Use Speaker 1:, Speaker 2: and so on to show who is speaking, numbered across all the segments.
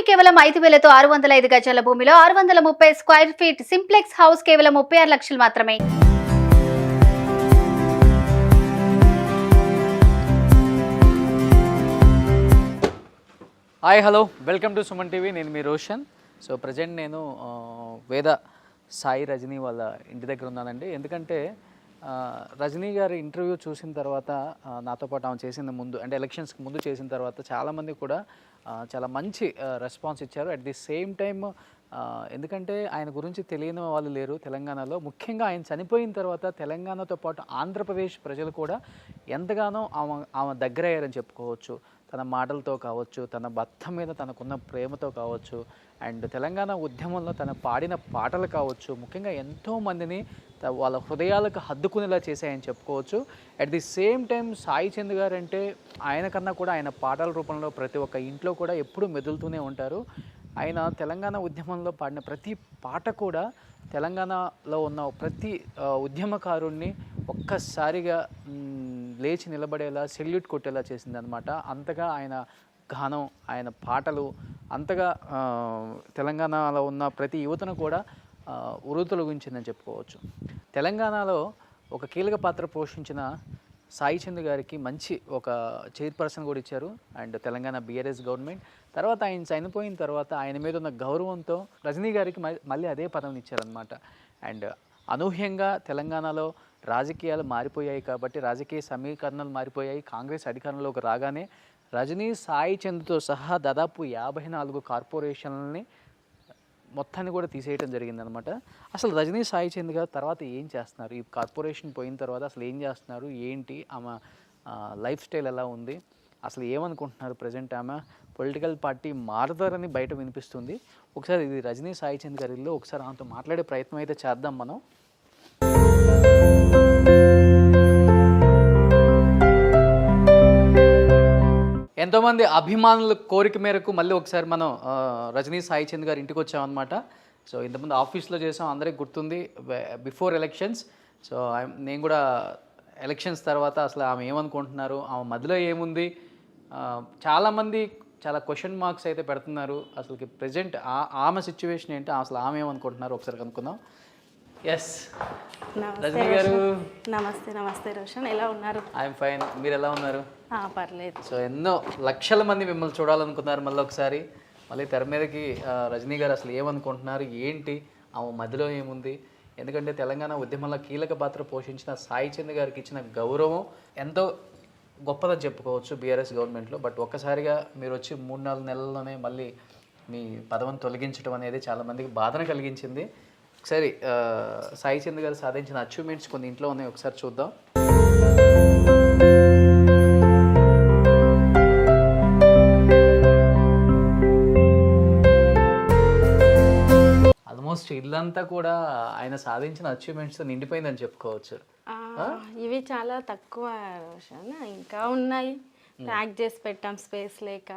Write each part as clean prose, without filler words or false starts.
Speaker 1: భూమి కేవలం 5,000తో 605 గజాల భూమిలో 630 స్క్వేర్ ఫీట్ సింప్లెక్స్ హౌస్ కేవలం 36 లక్షలు మాత్రమే.
Speaker 2: Hi hello welcome to Suman TV. నేను మీ రోషన్. సో ప్రజెంట్ నేను వేద సాయి రజనీ వాళ్ళ ఇంటి దగ్గర ఉన్నానండి. ఎందుకంటే రజనీ గారి ఇంటర్వ్యూ చూసిన తర్వాత నాతో పాటు ఆమె చేసిన ముందు అంటే ఎలక్షన్స్కి ముందు చేసిన తర్వాత చాలామంది కూడా చాలా మంచి రెస్పాన్స్ ఇచ్చారు. అట్ ది సేమ్ టైమ్ ఎందుకంటే ఆయన గురించి తెలియని వాళ్ళు లేరు తెలంగాణలో. ముఖ్యంగా ఆయన చనిపోయిన తర్వాత తెలంగాణతో పాటు ఆంధ్రప్రదేశ్ ప్రజలు కూడా ఎంతగానో ఆమె దగ్గర అయ్యారని చెప్పుకోవచ్చు. తన మాటలతో కావచ్చు, తన భర్త మీద తనకున్న ప్రేమతో కావచ్చు, అండ్ తెలంగాణ ఉద్యమంలో తన పాడిన పాటలు కావచ్చు, ముఖ్యంగా ఎంతోమందిని వాళ్ళ హృదయాలకు హద్దుకునేలా చేశాయని చెప్పుకోవచ్చు. At the same time Sai Chand గారు అంటే ఆయన కన్నా కూడా ఆయన పాటల రూపంలో ప్రతి ఒక్క ఇంట్లో కూడా ఎప్పుడూ మెదులుతూనే ఉంటారు. ఆయన తెలంగాణ ఉద్యమంలో పాడిన ప్రతి పాట కూడా తెలంగాణలో ఉన్న ప్రతి ఉద్యమకారుణ్ణి ఒక్కసారిగా లేచి నిలబడేలా సెల్యూట్ కొట్టేలా చేసిందనమాట. అంతగా ఆయన గానం, ఆయన పాటలు అంతగా తెలంగాణలో ఉన్న ప్రతి యువతను కూడా ఉరుతొలగించిందని చెప్పుకోవచ్చు. తెలంగాణలో ఒక కీలక పాత్ర పోషించిన సాయి చంద్ గారికి మంచి ఒక చైర్పర్సన్ కూడా ఇచ్చారు అండ్ తెలంగాణ బీఆర్ఎస్ గవర్నమెంట్. తర్వాత ఆయన చనిపోయిన తర్వాత ఆయన మీద ఉన్న గౌరవంతో రజనీ గారికి మళ్ళీ అదే పదవిని ఇచ్చారనమాట. అండ్ అనూహ్యంగా తెలంగాణలో రాజకీయాలు మారిపోయాయి కాబట్టి, రాజకీయ సమీకరణలు మారిపోయాయి. కాంగ్రెస్ అధికారంలోకి రాగానే రజనీ సాయి చంద్తో సహా దాదాపు 54 కార్పొరేషన్లని మొత్తాన్ని కూడా తీసేయడం జరిగిందనమాట. అసలు రజనీ సాయి చంద్ గారు తర్వాత ఏం చేస్తున్నారు, ఈ కార్పొరేషన్ పోయిన తర్వాత అసలు ఏం చేస్తున్నారు, ఏంటి ఆమె లైఫ్ స్టైల్ ఎలా ఉంది, అసలు ఏమనుకుంటున్నారు ప్రజెంట్, ఆమె పొలిటికల్ పార్టీ మారుతారని బయట వినిపిస్తుంది. ఒకసారి ఇది రజనీ సాయి చంద్ గారిలో ఒకసారి ఆమెతో మాట్లాడే ప్రయత్నం అయితే చేద్దాం మనం. ఎంతోమంది అభిమానుల కోరిక మేరకు మళ్ళీ ఒకసారి మనం రజనీ సాయి చంద్ గారి ఇంటికి వచ్చామన్నమాట. సో ఇంతకుముందు ఆఫీస్లో చేసాం, అందరికీ గుర్తుంది, బిఫోర్ ఎలక్షన్స్. సో నేను కూడా ఎలక్షన్స్ తర్వాత అసలు ఆమె ఏమనుకుంటున్నారు, ఆమె మధ్యలో ఏముంది, చాలామంది చాలా క్వశ్చన్ మార్క్స్ అయితే పెడుతున్నారు. అసలుకి ప్రజెంట్ ఆమె సిచ్యువేషన్ ఏంటి, అసలు ఆమె ఏమనుకుంటున్నారు ఒకసారి కనుక్కుందాం. ఎస్ రజనీ గారు,
Speaker 3: నమస్తే. నమస్తే రోషన్, ఎలా ఉన్నారు?
Speaker 2: ఐఎమ్ ఫైన్, మీరు ఎలా ఉన్నారు?
Speaker 3: పర్లేదు.
Speaker 2: సో ఎన్నో లక్షల మంది మిమ్మల్ని చూడాలనుకున్నారు. మళ్ళీ ఒకసారి మళ్ళీ తెర మీదకి రజనీ గారు అసలు ఏమనుకుంటున్నారు, ఏంటి, ఆమె మధ్యలో ఏముంది, ఎందుకంటే తెలంగాణ ఉద్యమంలో కీలక పాత్ర పోషించిన సాయి చంద్ గారికి ఇచ్చిన గౌరవం ఎంతో గొప్పదని చెప్పుకోవచ్చు బీఆర్ఎస్ గవర్నమెంట్లో. బట్ ఒక్కసారిగా మీరు వచ్చి 3-4 నెలల్లోనే మళ్ళీ మీ పదవిని తొలగించడం అనేది చాలామందికి బాధను కలిగించింది. ఒకసారి సాయి చంద్ గారు సాధించిన అచీవ్మెంట్స్ కొన్ని ఇంట్లో ఉన్నాయి, ఒకసారి చూద్దాం. ఆల్మోస్ట్ ఇల్లంతా కూడా ఆయన సాధించిన అచీవ్మెంట్స్ నిండిపోయిందని చెప్పుకోవచ్చు.
Speaker 3: ఇవి చాలా తక్కువ రోషన్, ఇంకా ఉన్నాయి, ప్యాక్ చేసి పెట్టాం స్పేస్ లేక.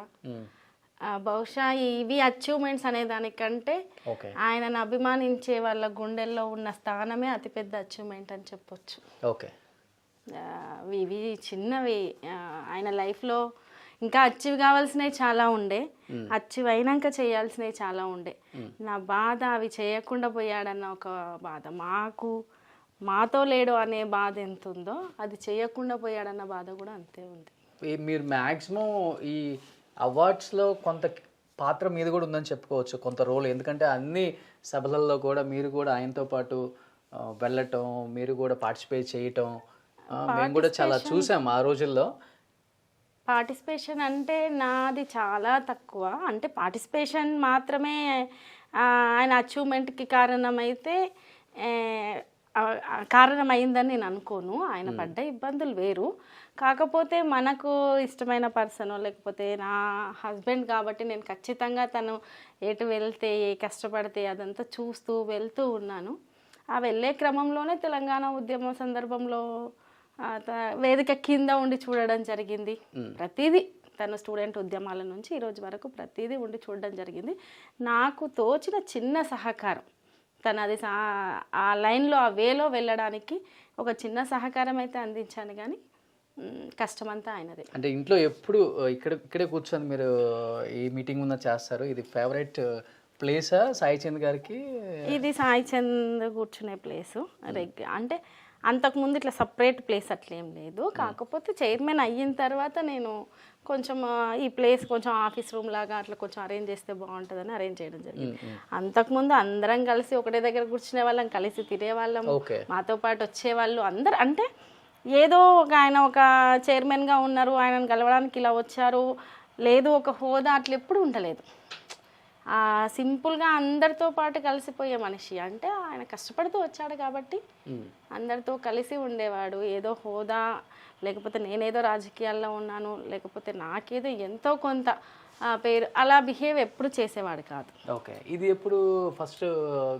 Speaker 3: బహుశా ఇవి అచీవ్మెంట్స్ అనే దానికంటే ఆయనను అభిమానించే వాళ్ళ గుండెల్లో ఉన్న స్థానమే అతిపెద్ద అచీవ్మెంట్ అని చెప్పొచ్చు.
Speaker 2: ఓకే,
Speaker 3: ఇవి చిన్నవి. ఆయన లైఫ్లో ఇంకా అచీవ్ కావాల్సినవి చాలా ఉండే, అచీవ్ అయినాక చేయాల్సినవి చాలా ఉండే. నా బాధ అవి చేయకుండా పోయాడన్న ఒక బాధ, మాతో లేడు అనే బాధ ఎంత ఉందో, అది చేయకుండా పోయాడన్న బాధ కూడా అంతే ఉంది.
Speaker 2: మీరు మ్యాక్సిమం ఈ అవార్డ్స్లో కొంత పాత్ర మీద కూడా ఉందని చెప్పుకోవచ్చు, కొంత రోల్. ఎందుకంటే అన్ని సభలలో కూడా మీరు కూడా ఆయనతో పాటు వెళ్ళటం, మీరు కూడా పార్టిసిపేట్ చేయటం మేము కూడా చాలా చూసాం ఆ రోజుల్లో.
Speaker 3: పార్టిసిపేషన్ అంటే నాది చాలా తక్కువ, అంటే పార్టిసిపేషన్ మాత్రమే ఆయన అచీవ్మెంట్కి కారణమైందని నేను అనుకోను. ఆయన పడ్డ ఇబ్బందులు వేరు, కాకపోతే మనకు ఇష్టమైన పర్సన్ లేకపోతే నా హస్బెండ్ కాబట్టి నేను ఖచ్చితంగా తను ఎటు వెళ్తే ఏ కష్టపడితే అదంతా చూస్తూ వెళ్తూ ఉన్నాను. ఆ వెళ్ళే క్రమంలోనే తెలంగాణ ఉద్యమం సందర్భంలో వేదిక కింద ఉండి చూడడం జరిగింది. ప్రతిదీ తను స్టూడెంట్ ఉద్యమాల నుంచి ఈరోజు వరకు ప్రతిదీ ఉండి చూడడం జరిగింది. నాకు తోచిన చిన్న సహకారం, తను అది ఆ లైన్లో ఆ వేలో వెళ్ళడానికి ఒక చిన్న సహకారం అయితే అందించాను. కానీ కష్టమంతా ఆయనదే.
Speaker 2: అంటే ఇంట్లో ఎప్పుడు ఇక్కడే కూర్చొని మీరు ఈ మీటింగ్ ఉన్న చేస్తారు. ఇది ఫేవరెట్ ప్లేసా సాయి చంద్ గారికి?
Speaker 3: ఇది సాయి చంద్ కూర్చునే ప్లేసు. అంటే అంతకుముందు ఇట్లా సపరేట్ ప్లేస్ అట్లేం లేదు. కాకపోతే చైర్మన్ అయిన తర్వాత నేను కొంచెం ఈ ప్లేస్ కొంచెం ఆఫీస్ రూమ్ లాగా అట్లా కొంచెం అరేంజ్ చేస్తే బాగుంటుందని అరేంజ్ చేయడం జరిగింది. అంతకుముందు అందరం కలిసి ఒకటే దగ్గర కూర్చునే వాళ్ళం, కలిసి తినేవాళ్ళం, మాతో పాటు వచ్చేవాళ్ళు అందరు. అంటే ఏదో ఆయన ఒక చైర్మన్గా ఉన్నారు, ఆయనను కలవడానికి ఇలా వచ్చారు, లేదు ఒక హోదా అట్లా ఎప్పుడు ఉండలేదు. సింపుల్గా అందరితో పాటు కలిసిపోయే మనిషి. అంటే ఆయన కష్టపడుతూ వచ్చాడు కాబట్టి అందరితో కలిసి ఉండేవాడు. ఏదో హోదా లేకపోతే నేనేదో రాజకీయాల్లో ఉన్నాను లేకపోతే నాకేదో ఎంతో కొంత పేరు అలా బిహేవ్ ఎప్పుడు చేసేవాడు కాదు.
Speaker 2: ఓకే, ఇది ఎప్పుడు ఫస్ట్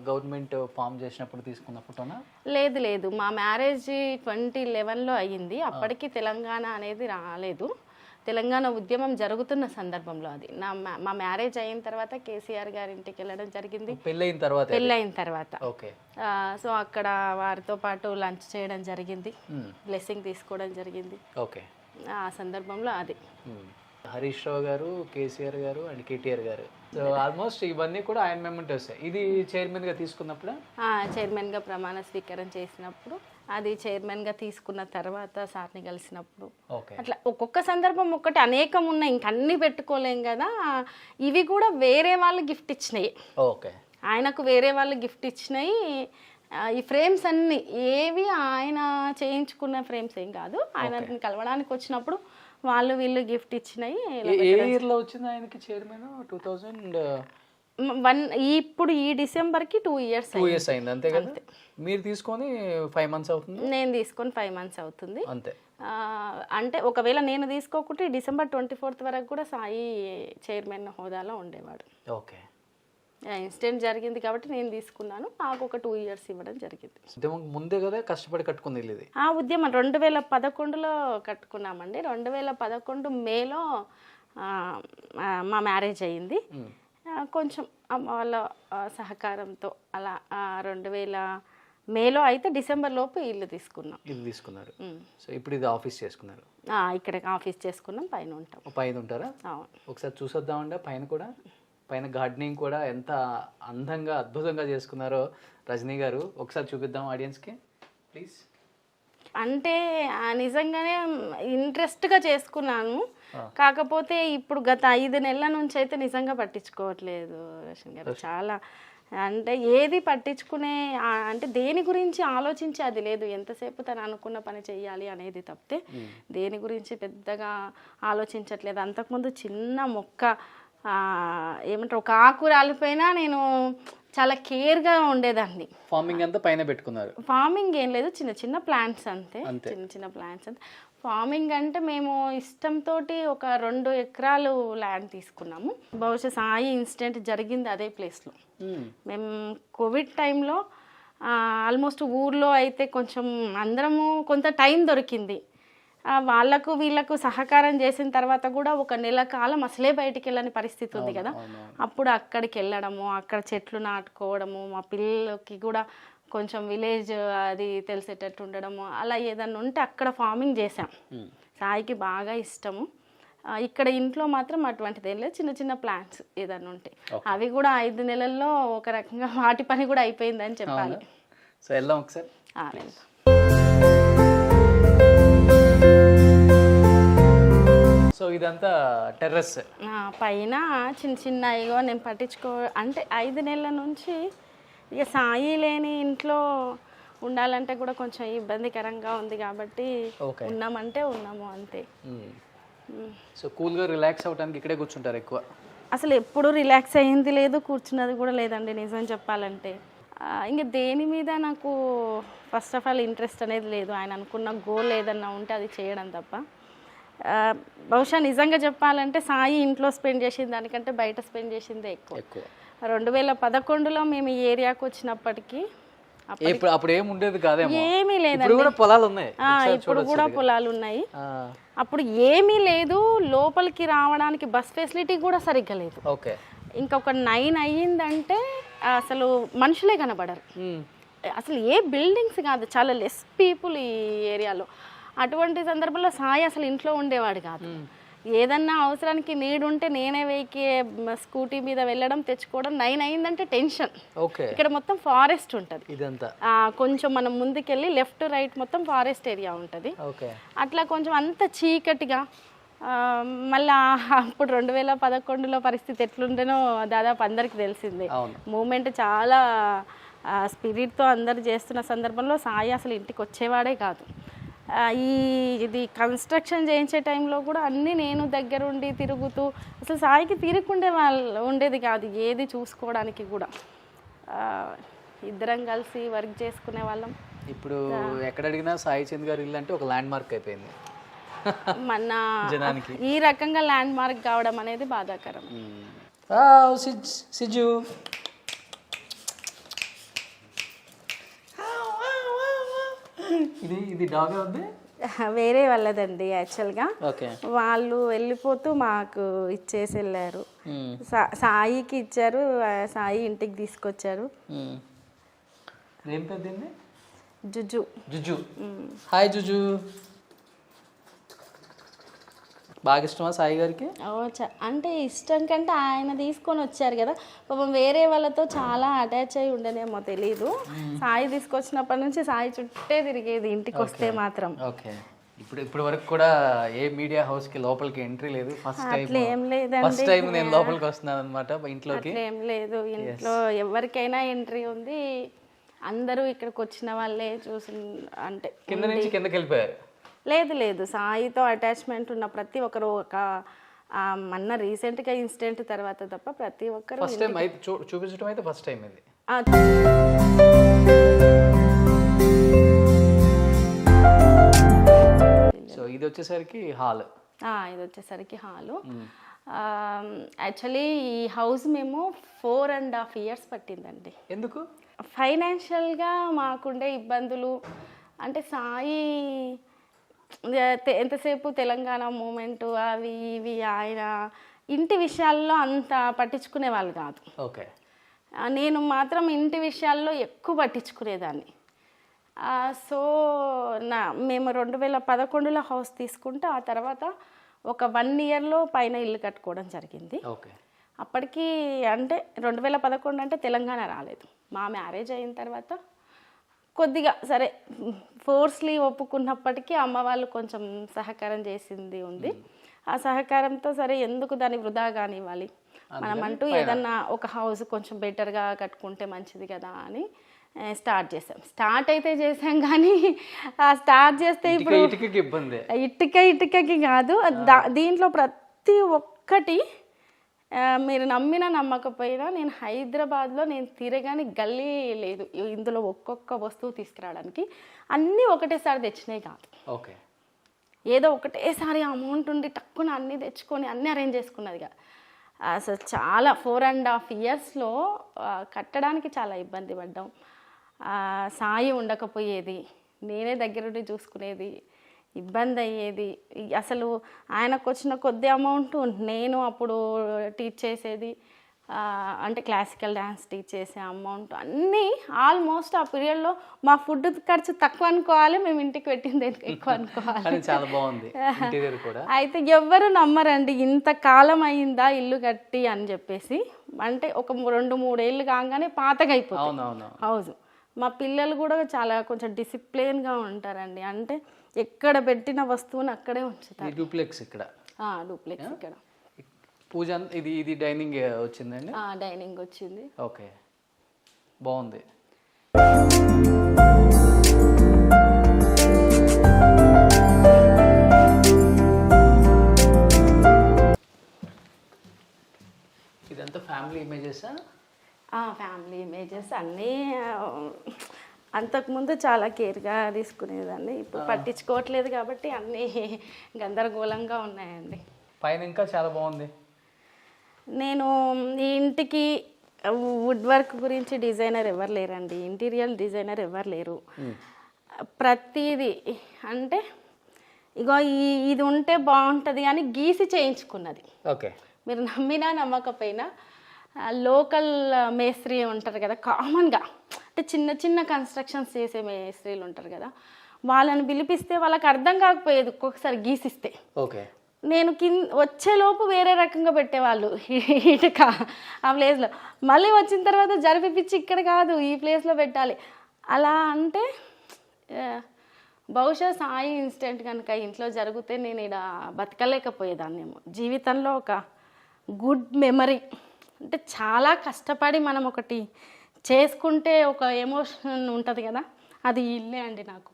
Speaker 2: గవర్నమెంట్ ఫామ్ చేసినప్పుడు తీసుకున్న ఫోటోనా?
Speaker 3: లేదు, మా మ్యారేజ్ 2011లో అయ్యింది. అప్పటికి తెలంగాణ అనేది రాలేదు. తెలంగాణ ఉద్యమం జరుగుతున్న సందర్భంలో అది. మా మ్యారేజ్ అయిన తర్వాత కేసీఆర్ గారి ఇంటికి వెళ్ళడం జరిగింది. పెళ్ళైన తర్వాత సో అక్కడ వారితో పాటు లంచ్ చేయడం జరిగింది, బ్లెస్సింగ్ తీసుకోవడం జరిగింది. ఆ సందర్భంలో అది
Speaker 2: హరీష్ రావు గారు, కేసీఆర్ గారు అండ్ కేటీఆర్ గారు, సో ఆల్మోస్ట్ ఇవన్నీ కూడా ఆయన మెమెంటోస్. ఇది చైర్మన్ గా తీసుకున్నప్పుడు,
Speaker 3: చైర్మన్ గా ప్రమాణ స్వీకారం చేసినప్పుడు, అది చైర్మన్ గా తీసుకున్న తర్వాత సార్ని కలిసినప్పుడు, అట్లా ఒక్కొక్క సందర్భం ఒక్కటి అనేకం ఉన్నాయి, ఇంకన్నీ పెట్టుకోలేం కదా. ఇవి కూడా వేరే వాళ్ళు గిఫ్ట్ ఇచ్చినాయి. ఆయనకు వేరే వాళ్ళు గిఫ్ట్ ఇచ్చినాయి. ఈ ఫ్రేమ్స్ అన్ని ఏవి ఆయన చేయించుకున్న ఫ్రేమ్స్ ఏం కాదు. ఆయన కలవడానికి వచ్చినప్పుడు వాళ్ళు వీళ్ళు గిఫ్ట్ ఇచ్చినాయి.
Speaker 2: వచ్చింది ఆయనకి చైర్మన్
Speaker 3: 2001. ఇప్పుడు ఈ డిసెంబర్కి 2 years
Speaker 2: అయింది అంతే కదా. మీరు తీసుకొని 5 months అవుతుంది?
Speaker 3: నేను తీసుకొని 5 months అవుతుంది
Speaker 2: అంతే.
Speaker 3: అంటే ఒకవేళ నేను తీసుకోకుంటే December 24th వరకు కూడా సాయి చైర్మన్ హోదాలో ఉండేవాడు.
Speaker 2: ఓకే,
Speaker 3: ఇన్సిడెంట్ జరిగింది కాబట్టి నేను తీసుకున్నాను. నాకు ఒక 2 years ఇవ్వడం జరిగింది.
Speaker 2: ముందే కదా కష్టపడి కట్టుకుంది ఇది.
Speaker 3: ఆ ఉద్యమం 2011లో కట్టుకున్నామండి. 2011 మేలో మా మ్యారేజ్ అయ్యింది. కొంచెం వాళ్ళ సహకారంతో అలా 2000 మేలో అయితే డిసెంబర్ లోపు ఇల్లు
Speaker 2: తీసుకున్నారు. సో ఇప్పుడు ఇది ఆఫీస్ చేసుకున్నారు?
Speaker 3: ఇక్కడ ఆఫీస్ చేసుకున్నాం, పైన ఉంటాం.
Speaker 2: పైన ఉంటారా? ఒకసారి చూసొద్దామండి. పైన గార్డెనింగ్ కూడా ఎంత అందంగా అద్భుతంగా చేసుకున్నారో రజనీ గారు. ఒకసారి చూపిద్దాం ఆడియన్స్కి ప్లీజ్.
Speaker 3: అంటే నిజంగానే ఇంట్రెస్ట్గా చేసుకున్నాను. కాకపోతే ఇప్పుడు గత 5 నెలల నుంచి అయితే నిజంగా పట్టించుకోవట్లేదు రోషన్ గారు. చాలా అంటే ఏది పట్టించుకునే అంటే దేని గురించి ఆలోచించి అది లేదు. ఎంతసేపు తను అనుకున్న పని చెయ్యాలి అనేది తప్పితే దేని గురించి పెద్దగా ఆలోచించట్లేదు. అంతకుముందు చిన్న మొక్క ఏమంటారు ఒక ఆకు రాలిపోయినా నేను చాలా కేర్గా ఉండేదాన్ని.
Speaker 2: ఫార్మింగ్ అంతా పైన పెట్టుకున్నారు?
Speaker 3: ఫార్మింగ్ ఏం లేదు, చిన్న చిన్న ప్లాంట్స్ అంతే. చిన్న ప్లాంట్స్ అంతే. ఫార్మింగ్ అంటే మేము ఇష్టంతో ఒక 2 ఎకరాలు ల్యాండ్ తీసుకున్నాము. బహుశా సాయి ఇన్సిడెంట్ జరిగింది అదే ప్లేస్లో. మేము కోవిడ్ టైంలో ఆల్మోస్ట్ ఊర్లో అయితే కొంచెం అందరము కొంత టైం దొరికింది. వాళ్ళకు వీళ్ళకు సహకారం చేసిన తర్వాత కూడా 1 నెల కాలం అసలే బయటికి వెళ్ళని పరిస్థితి ఉంది కదా. అప్పుడు అక్కడికి వెళ్ళడము, అక్కడ చెట్లు నాటుకోవడము, మా పిల్లలకి కూడా కొంచెం విలేజ్ అది తెలిసేటట్టు ఉండడము, అలా ఏదన్నా ఉంటే అక్కడ ఫార్మింగ్ చేసాం. సాయికి బాగా ఇష్టము. ఇక్కడ ఇంట్లో మాత్రం అటువంటిది ఏం లేదు, చిన్న చిన్న ప్లాంట్స్ ఏదన్నా ఉంటాయి. అవి కూడా 5 నెలల్లో ఒక రకంగా వాటి పని కూడా అయిపోయిందని చెప్పాలి.
Speaker 2: సో వెళ్దాం ఒకసారి. సో ఇదంతా టెర్రస్
Speaker 3: పైన చిన్న చిన్న ఇగో నేను అంటే 5 నెలల నుంచి ఇక సాయి లేని ఇంట్లో ఉండాలంటే కూడా కొంచెం ఇబ్బందికరంగా ఉంది కాబట్టి ఉన్నామంటే ఉన్నాము అంతే.
Speaker 2: సో కూల్గా రిలాక్స్ అవ్వడానికి ఇక్కడే కూర్చుంటారు ఎక్కువ?
Speaker 3: అసలు ఎప్పుడు రిలాక్స్ అయ్యింది లేదు, కూర్చున్నది కూడా లేదండి నిజం చెప్పాలంటే. ఇంకా దేని మీద నాకు ఫస్ట్ ఆఫ్ ఆల్ ఇంట్రెస్ట్ అనేది లేదు. ఆయన అనుకున్న గోల్ ఏదన్నా ఉంటే అది చేయడం తప్ప. బహుశా నిజంగా చెప్పాలంటే సాయి ఇంట్లో స్పెండ్ చేసిన దానికంటే బయట స్పెండ్ చేసిందే ఎక్కువ. 2011లో మేము ఈ ఏరియాకి వచ్చినప్పటికీ
Speaker 2: అప్పుడు ఏమి ఉండేది కాదేమో,
Speaker 3: ఏమీ లేదండి. ఇప్పుడు కూడా పొలాలు ఉన్నాయి. అప్పుడు ఏమీ లేదు, లోపలికి రావడానికి బస్ ఫెసిలిటీ కూడా సరిగ్గా లేదు. ఇంకొక 9 అయ్యిందంటే అసలు మనుషులే కనబడరు. అసలు ఏ బిల్డింగ్స్ కాదు, చాలా లెస్ పీపుల్ ఈ ఏరియాలో. అటువంటి సందర్భంలో సాయి అసలు ఇంట్లో ఉండేవాడు కాదు. ఏదన్నా అవసరానికి నీడు ఉంటే నేనే వెయ్యి స్కూటీ మీద వెళ్ళడం తెచ్చుకోవడం. 9 అయిందంటే టెన్షన్.
Speaker 2: ఓకే.
Speaker 3: ఇక్కడ మొత్తం ఫారెస్ట్ ఉంటుంది
Speaker 2: ఇదంతా
Speaker 3: కొంచెం మనం ముందుకెళ్ళి లెఫ్ట్ రైట్ మొత్తం ఫారెస్ట్ ఏరియా ఉంటుంది.
Speaker 2: ఓకే.
Speaker 3: అట్లా కొంచెం అంత చీకటిగా మళ్ళీ అప్పుడు 2011లో పరిస్థితి ఎట్లుండేనో దాదాపు అందరికి తెలిసిందే. మూమెంట్ చాలా స్పిరిట్తో అందరు చేస్తున్న సందర్భంలో సాయి అసలు ఇంటికి వచ్చేవాడే కాదు. ఇది కన్స్ట్రక్షన్ చేయించే టైంలో కూడా అన్నీ నేను దగ్గరుండి తిరుగుతూ అసలు సాయికి ఉండేది కాదు ఏది చూసుకోవడానికి కూడా. ఇద్దరం కలిసి వర్క్ చేసుకునే వాళ్ళం.
Speaker 2: ఇప్పుడు ఎక్కడ అడిగినా సాయి చంద్ గారి ఇల్లు అంటే ఒక ల్యాండ్ మార్క్ అయిపోయింది
Speaker 3: మన
Speaker 2: జనానికి.
Speaker 3: ఈ రకంగా ల్యాండ్ మార్క్ కావడం అనేది బాధాకరం.
Speaker 2: సిజు ఇది డాగ్ ఉంది,
Speaker 3: వేరే వాళ్ళదండి యాక్చువల్గా.
Speaker 2: ఓకే.
Speaker 3: వాళ్ళు వెళ్ళిపోతూ మాకు ఇచ్చేసి వెళ్ళారు. సాయికి ఇచ్చారు, సాయి ఇంటికి తీసుకొచ్చారు.
Speaker 2: ఏం పెద్దండి?
Speaker 3: జుజు.
Speaker 2: జుజు. హాయ్ జుజు. బాగా ఇష్టమా సాయి గారికి?
Speaker 3: అంటే ఇష్టం కంటే ఆయన తీసుకొని వచ్చారు కదా పాపం, వేరే వాళ్ళతో చాలా అటాచ్ అయి ఉండేనేమో తెలీదు. సాయి తీసుకొచ్చినప్పటి నుంచి సాయి చుట్టే తిరిగేది ఇంటికి వస్తే మాత్రం.
Speaker 2: ఓకే. ఇప్పుడు వరకు కూడా ఏ మీడియా హౌస్ కి లోపలికి ఎంట్రీ లేదు. ఫస్ట్ టైం నేను లోపలికి వస్తున్నాను అనమాట ఇంట్లోకి.
Speaker 3: ఏం లేదు, ఇంట్లో ఎవరికైనా ఎంట్రీ ఉంది. అందరూ ఇక్కడికి వచ్చిన వాళ్ళే చూసి అంటే
Speaker 2: కింద నుంచి కిందకి వెళ్ళిపోయారు.
Speaker 3: లేదు, సాయితో అటాచ్మెంట్ ఉన్న ప్రతి ఒక్కరు మొన్న రీసెంట్గా ఇన్సిడెంట్ తర్వాత తప్ప ప్రతి ఒక్కరు
Speaker 2: ఫస్ట్ టైం అయితే చూపించడం అయితే ఫస్ట్ టైం ఇది. సో ఇది వచ్చేసరికి హాల్.
Speaker 3: యాక్చువల్లీ ఈ హౌస్ మేము 4.5 years పట్టిందండి.
Speaker 2: ఎందుకు?
Speaker 3: ఫైనాన్షియల్గా మాకుండే ఇబ్బందులు అంటే సాయి ఎంతసేపు తెలంగాణ మూమెంట్ అవి ఇవి ఆయన ఇంటి విషయాల్లో అంత పట్టించుకునే వాళ్ళు కాదు.
Speaker 2: ఓకే.
Speaker 3: నేను మాత్రం ఇంటి విషయాల్లో ఎక్కువ పట్టించుకునేదాన్ని. సో మేము 2011లో హౌస్ తీసుకుంటే ఆ తర్వాత ఒక 1 yearలో పైన ఇల్లు కట్టుకోవడం జరిగింది.
Speaker 2: ఓకే.
Speaker 3: అప్పటికి అంటే 2011 అంటే తెలంగాణ రాలేదు. మా మ్యారేజ్ అయిన తర్వాత కొద్దిగా సరే ఫోర్స్లీ ఒప్పుకున్నప్పటికీ అమ్మ వాళ్ళు కొంచెం సహకారం చేసింది ఉంది. ఆ సహకారంతో సరే ఎందుకు దాన్ని వృధా కానివ్వాలి, మనం అంటూ ఏదన్నా ఒక హౌస్ కొంచెం బెటర్గా కట్టుకుంటే మంచిది కదా అని స్టార్ట్ అయితే చేసాం. కానీ ఆ స్టార్ట్ చేస్తే ఇప్పుడు ఇటుకకి కాదు, దీంట్లో ప్రతి ఒక్కటి మీరు నమ్మినా నమ్మకపోయినా నేను హైదరాబాద్లో నేను తిరగాని గల్లీ లేదు ఇందులో ఒక్కొక్క వస్తువు తీసుకురావడానికి. అన్నీ ఒకటేసారి తెచ్చినాయి కాదు.
Speaker 2: ఓకే.
Speaker 3: ఏదో ఒకటేసారి అమౌంట్ ఉండి టక్కున అన్నీ తెచ్చుకొని అన్నీ అరేంజ్ చేసుకున్నదిగా. అసలు చాలా 4.5 yearsలో కట్టడానికి చాలా ఇబ్బంది పడ్డాం. సాయి ఉండకపోయేది, నేనే దగ్గరుండి చూసుకునేది, ఇబ్బంది అయ్యేది. అసలు ఆయనకు వచ్చిన కొద్ది అమౌంట్ నేను అప్పుడు టీచ్ చేసేది అంటే క్లాసికల్ డ్యాన్స్ టీచ్ చేసే అమౌంట్ అన్నీ ఆల్మోస్ట్ ఆ పీరియడ్లో మా ఫుడ్ ఖర్చు తక్కువ అనుకోవాలి, మేము ఇంటికి పెట్టింది ఎక్కువ అనుకోవాలి.
Speaker 2: చాలా బాగుంది.
Speaker 3: అయితే ఎవ్వరు నమ్మరండి ఇంత కాలం అయిందా ఇల్లు కట్టి అని చెప్పేసి. అంటే ఒక 2-3 ఏళ్ళు కాగానే పాతగా అయిపోతుంది హౌస్. మా పిల్లలు కూడా చాలా కొంచెం డిసిప్లిన్గా ఉంటారండి. అంటే ఎక్కడ పెట్టిన వస్తువుని అక్కడే ఉంచుతారు.
Speaker 2: డూప్లెక్స్ ఇక్కడ.
Speaker 3: డూప్లెక్స్ ఇక్కడ.
Speaker 2: పూజ ఇది డైనింగ్ వచ్చిందండి.
Speaker 3: డైనింగ్ వచ్చింది.
Speaker 2: ఓకే, బాగుంది. ఇదంతా ఫ్యామిలీ ఇమేజెస్.
Speaker 3: ఫ్యామిలీ ఇమేజెస్ అన్నీ అంతకుముందు చాలా కేర్గా తీసుకునేదాన్ని. ఇప్పుడు పట్టించుకోవట్లేదు కాబట్టి అన్నీ గందరగోళంగా ఉన్నాయండి.
Speaker 2: పైన ఇంకా చాలా బాగుంది.
Speaker 3: నేను ఈ ఇంటికి వుడ్ వర్క్ గురించి డిజైనర్ ఎవరు లేరండి, ఇంటీరియర్ డిజైనర్ ఎవరు లేరు. ప్రతిదీ అంటే ఇగో ఇది ఉంటే బాగుంటుంది అని గీసి చేయించుకున్నది.
Speaker 2: ఓకే.
Speaker 3: మీరు నమ్మినా నమ్మకపోయినా లోకల్ మేస్త్రి ఉంటారు కదా, కామన్గా అంటే చిన్న చిన్న కన్స్ట్రక్షన్స్ చేసే మేస్త్రీలు ఉంటారు కదా, వాళ్ళని పిలిపిస్తే వాళ్ళకి అర్థం కాకపోయేది ఒక్కొక్కసారి గీసిస్తే.
Speaker 2: ఓకే.
Speaker 3: నేను వచ్చేలోపు వేరే రకంగా పెట్టేవాళ్ళు ఇటుక ఆ ప్లేస్లో, మళ్ళీ వచ్చిన తర్వాత జరిపిపించి ఇక్కడ కాదు ఈ ప్లేస్లో పెట్టాలి అలా. అంటే బహుశా సాయి ఇన్సిడెంట్ కనుక ఇంట్లో జరిగితే నేను ఇక్కడ బతకలేకపోయేదాన్నేమో. జీవితంలో ఒక గుడ్ మెమరీ అంటే చాలా కష్టపడి మనం ఒకటి చేసుకుంటే ఒక ఎమోషన్ ఉంటుంది కదా, అది ఇల్లే అండి నాకు.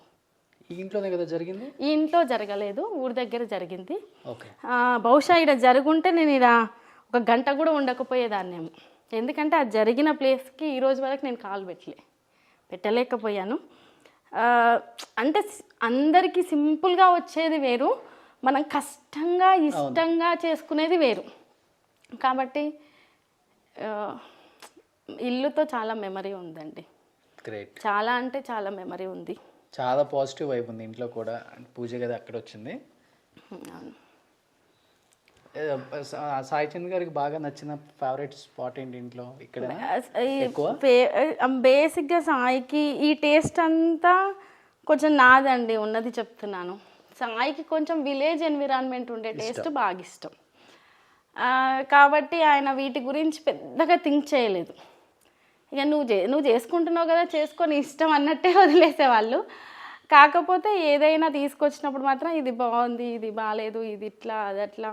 Speaker 2: ఈ ఇంట్లోనే కదా జరిగింది?
Speaker 3: ఈ ఇంట్లో జరగలేదు, ఊరి దగ్గర జరిగింది.
Speaker 2: ఓకే.
Speaker 3: బహుశా ఇక్కడ జరుగుంటే నేను ఇక్కడ ఒక గంట కూడా ఉండకపోయేదాన్నేమో. ఎందుకంటే అది జరిగిన ప్లేస్కి ఈ రోజు వరకు నేను కాలు పెట్టలేకపోయాను. అంటే అందరికీ సింపుల్గా వచ్చేది వేరు, మనం కష్టంగా ఇష్టంగా చేసుకునేది వేరు. కాబట్టి ఇల్లుతో చాలా మెమరీ ఉందండి.
Speaker 2: గ్రేట్.
Speaker 3: చాలా అంటే చాలా మెమరీ ఉంది.
Speaker 2: చాలా పాజిటివ్ వైబ్ ఉంది ఇంట్లో కూడా. పూజ గది అక్కడ వచ్చింది. సాయి చంద్ గారికి బాగా నచ్చిన ఫేవరెట్ స్పాట్ ఏంటి ఇంట్లో? ఇక్కడ
Speaker 3: బేసిక్గా సాయికి ఈ టేస్ట్ అంతా కొంచెం నాదండి, ఉన్నది చెప్తున్నాను. సాయికి కొంచెం విలేజ్ ఎన్విరాన్మెంట్ ఉండే టేస్ట్ బాగా ఇష్టం. కాబట్టి ఆయన వీటి గురించి పెద్దగా థింక్ చేయలేదు. ఇక నువ్వు చేసుకుంటున్నావు కదా, చేసుకొని ఇష్టం అన్నట్టే వదిలేసేవాళ్ళు. కాకపోతే ఏదైనా తీసుకొచ్చినప్పుడు మాత్రం ఇది బాగుంది, ఇది బాగాలేదు, ఇది ఇట్లా అది అట్లా.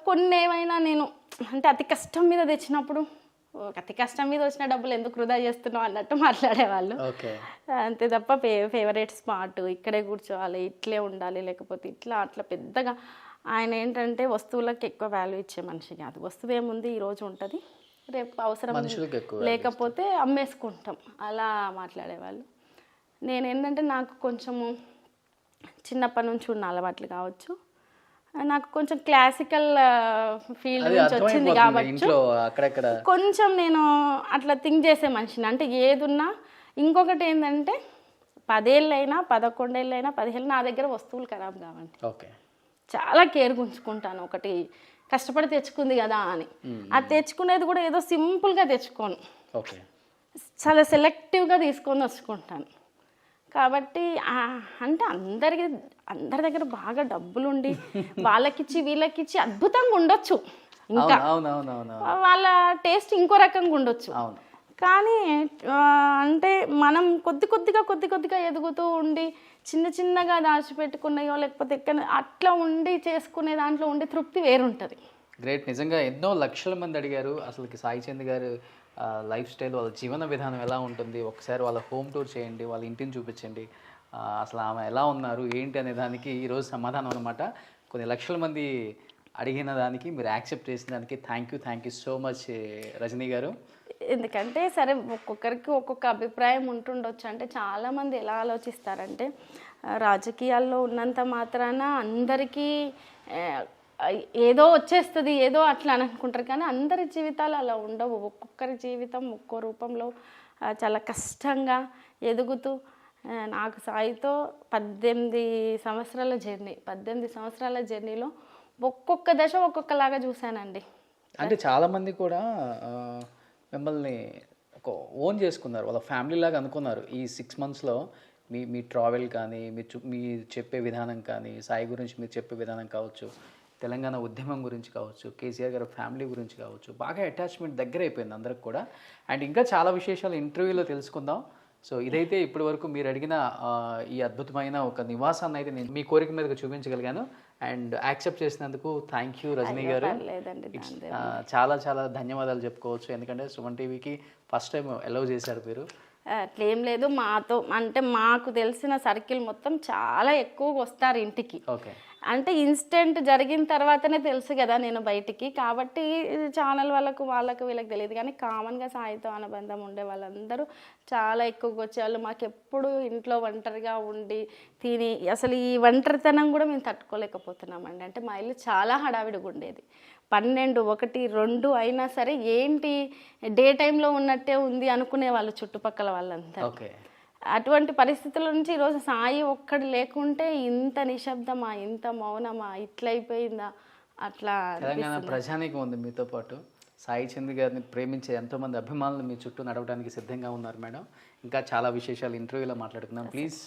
Speaker 3: కొన్ని ఏమైనా నేను అంటే అతి కష్టం మీద తెచ్చినప్పుడు, అతి కష్టం మీద వచ్చిన డబ్బులు ఎందుకు వృధా చేస్తున్నావు అన్నట్టు మాట్లాడేవాళ్ళు. అంతే తప్ప ఫేవరెట్ స్పాట్ ఇక్కడే కూర్చోవాలి, ఇట్లే ఉండాలి, లేకపోతే ఇట్లా అట్లా పెద్దగా. ఆయన ఏంటంటే వస్తువులకు ఎక్కువ వాల్యూ ఇచ్చే మనిషి కాదు. వస్తువు ఏముంది ఈరోజు ఉంటుంది, రేపు అవసరం లేకపోతే అమ్మేసుకుంటాం, అలా మాట్లాడేవాళ్ళు. నేనేంటంటే నాకు కొంచెము చిన్నప్పటి నుంచి ఉన్న అలవాట్లు కావచ్చు, నాకు కొంచెం క్లాసికల్ ఫీల్డ్ నుంచి వచ్చింది కాబట్టి కొంచెం నేను అట్లా థింక్ చేసే మనిషిని. అంటే ఏదున్నా ఇంకొకటి ఏంటంటే 10 ఏళ్ళైనా 11 ఏళ్ళైనా 15 నా దగ్గర వస్తువులు ఖరాబ్ కావండి.
Speaker 2: ఓకే.
Speaker 3: చాలా కేర్గా ఉంచుకుంటాను. ఒకటి కష్టపడి తెచ్చుకుంది కదా అని, అది తెచ్చుకునేది కూడా ఏదో సింపుల్గా తెచ్చుకోను, చాలా సెలెక్టివ్గా తీసుకొని వచ్చుకుంటాను. కాబట్టి అంటే అందరి దగ్గర బాగా డబ్బులుండి వాళ్ళకిచ్చి వీళ్ళకిచ్చి అద్భుతంగా ఉండొచ్చు, ఇంకా వాళ్ళ టేస్ట్ ఇంకో రకంగా ఉండొచ్చు. కానీ అంటే మనం కొద్ది కొద్దిగా ఎదుగుతూ ఉండి చిన్న చిన్నగా దాచిపెట్టుకున్నాయో లేకపోతే ఎక్కడ అట్లా ఉండి చేసుకునే దాంట్లో ఉండే తృప్తి వేరుంటుంది.
Speaker 2: గ్రేట్. నిజంగా ఎన్నో లక్షల మంది అడిగారు అసలుకి సాయి చంద్ గారు లైఫ్ స్టైల్, వాళ్ళ జీవన విధానం ఎలా ఉంటుంది, ఒకసారి వాళ్ళ హోమ్ టూర్ చేయండి, వాళ్ళ ఇంటిని చూపించండి, అసలు ఆమె ఎలా ఉన్నారు ఏంటి అనే దానికి ఈరోజు సమాధానం అనమాట. కొన్ని లక్షల మంది అడిగిన దానికి మీరు యాక్సెప్ట్ చేసిన దానికి thank you so much Rajani గారు.
Speaker 3: ఎందుకంటే సరే ఒక్కొక్కరికి ఒక్కొక్క అభిప్రాయం ఉంటుండొచ్చు. అంటే చాలామంది ఎలా ఆలోచిస్తారంటే రాజకీయాల్లో ఉన్నంత మాత్రాన అందరికీ ఏదో వచ్చేస్తుంది, ఏదో అట్లా అని అనుకుంటారు. కానీ అందరి జీవితాలు అలా ఉండవు. ఒక్కొక్కరి జీవితం ఒక్కో రూపంలో చాలా కష్టంగా ఎదుగుతూ, నాకు సాయితో 18 సంవత్సరాల జర్నీలో ఒక్కొక్క దశ ఒక్కొక్కలాగా చూశానండి.
Speaker 2: అంటే చాలామంది కూడా మిమ్మల్ని ఒక ఓన్ చేసుకున్నారు, వాళ్ళ ఫ్యామిలీ లాగా అనుకున్నారు. ఈ 6 monthsలో మీ ట్రావెల్ కానీ, మీ చెప్పే విధానం కానీ, సాయి గురించి మీరు చెప్పే విధానం కావచ్చు, తెలంగాణ ఉద్యమం గురించి కావచ్చు, కేసీఆర్ గారి ఫ్యామిలీ గురించి కావచ్చు, బాగా అటాచ్మెంట్ దగ్గర అయిపోయింది అందరికి కూడా. అండ్ ఇంకా చాలా విశేషాలు ఇంటర్వ్యూలో తెలుసుకుందాం. సో ఇదైతే ఇప్పటి వరకు మీరు అడిగిన ఈ అద్భుతమైన ఒక నివాసాన్ని అయితే నేను మీ కోరిక మీదకి చూపించగలిగాను. అండ్ యాక్సెప్ట్ చేసినందుకు థ్యాంక్ యూ రజనీ గారు. చాలా చాలా ధన్యవాదాలు చెప్పుకోవచ్చు, ఎందుకంటే సుమన్ టీవీకి ఫస్ట్ టైం అలౌ చేశారు మీరు.
Speaker 3: అట్లేం లేదు, మాతో అంటే మాకు తెలిసిన సర్కిల్ మొత్తం చాలా ఎక్కువగా వస్తారు ఇంటికి.
Speaker 2: ఓకే.
Speaker 3: అంటే ఇన్సిడెంట్ జరిగిన తర్వాతనే తెలుసు కదా నేను బయటికి, కాబట్టి ఛానల్ వాళ్ళకు వీళ్ళకి తెలియదు. కానీ కామన్గా సాయితో అనుబంధం ఉండే వాళ్ళందరూ చాలా ఎక్కువగా వచ్చేవాళ్ళు. మాకు ఎప్పుడు ఇంట్లో ఒంటరిగా ఉండి తిని అసలు ఈ ఒంటరితనం కూడా మేము తట్టుకోలేకపోతున్నామండి. అంటే మా ఇల్లు చాలా హడావిడిగా ఉండేది. 12, 1, 2 అయినా సరే ఏంటి డే టైంలో ఉన్నట్టే ఉంది అనుకునే వాళ్ళు చుట్టుపక్కల వాళ్ళంతా. అటువంటి పరిస్థితుల నుంచి ఈరోజు సాయి ఒక్కడు లేకుంటే ఇంత నిశ్శబ్దమా, ఇంత మౌనమా, ఇట్లయిపోయిందా అట్లా.
Speaker 2: తెలంగాణ ప్రజానీకం ఉంది మీతో పాటు. సాయి చంద్ గారిని ప్రేమించే ఎంతోమంది అభిమానులు మీ చుట్టూ నడవడానికి సిద్ధంగా ఉన్నారు మేడం. ఇంకా చాలా విశేషాలు ఇంటర్వ్యూలో మాట్లాడుకుందాం ప్లీజ్.